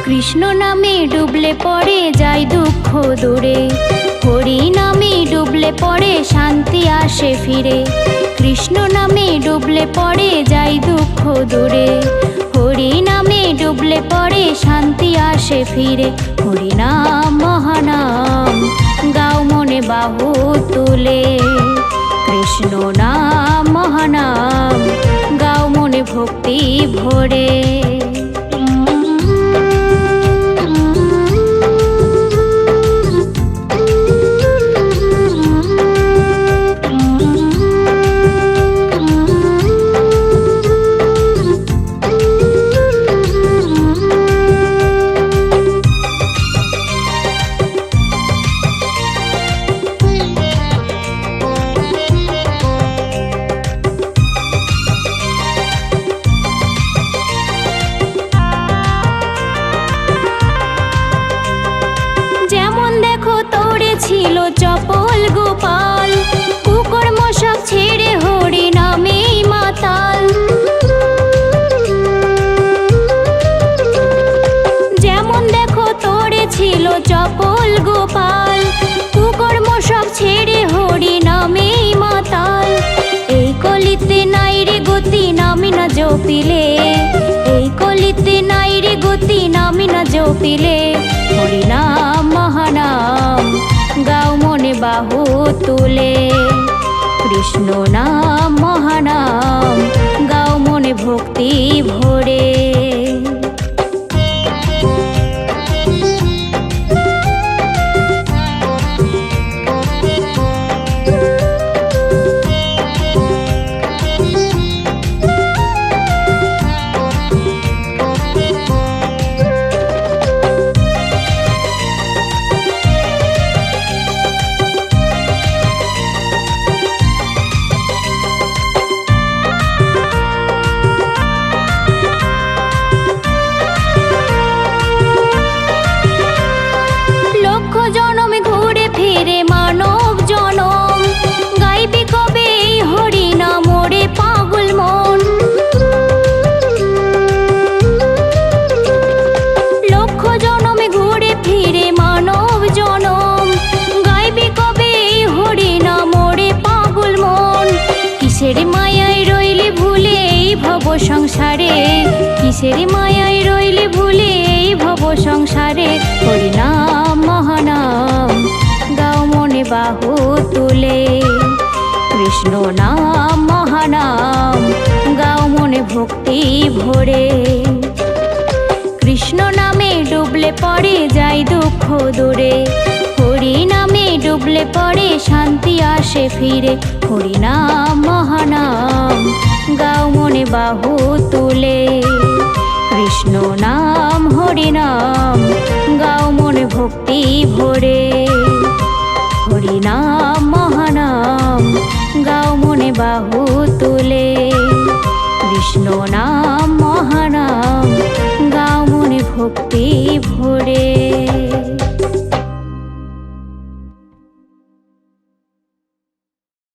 কৃষ্ণ নামে ডুবলে পড়ে যায় দুঃখ দূরে, হরি নামে ডুবলে পড়ে শান্তি আসে ফিরে। কৃষ্ণ নামে ডুবলে পড়ে যায় দুঃখ দূরে, হরি নামে ডুবলে পড়ে শান্তি আসে ফিরে। হরি নাম মহানাম গাও মনে বাহু তুলে, কৃষ্ণ নাম মহানাম গাও মনে ভক্তি ভরে। ছিল চপল গোপাল, কুকর্ম সব ছেড়ে হরি নামেই মাতাল। যেমন দেখো তোরে ছিল চপল গোপাল, কুকর্ম সব ছেড়ে হরি নামেই মাতাল। এই কলিতে নাই রে গতি নামি না জপিলে, এই কলিতে নাই রে গতি নামি না জপিলে। হরি নাম মহানাম গাও মনে বাহু তুলে, কৃষ্ণ নাম মহানাম গাও মনে ভক্তি ভরে। কিসের মায়ায় রইলে ভুলে এই ভব সংসারে, কিসের মায়ায় রইলে ভুলে এই ভব সংসারে। হরি নাম মহানাম গাও মনে বাহু তুলে, কৃষ্ণ নাম মহানাম গাও মনে ভক্তি ভরে। কৃষ্ণ নামে ডুবলে পড়ে যায় দুঃখ দূরে, হরি নামে ডুবলে পড়ে শান্তি আসে ফিরে। হরি নাম মহানাম গাও মনে বাহু তুলে, কৃষ্ণ নাম হরি নাম গাও মনে ভক্তি ভরে। হরি নাম মহানাম গাও মনে বাহু তুলে, কৃষ্ণ নাম মহানাম গাও মনে ভক্তি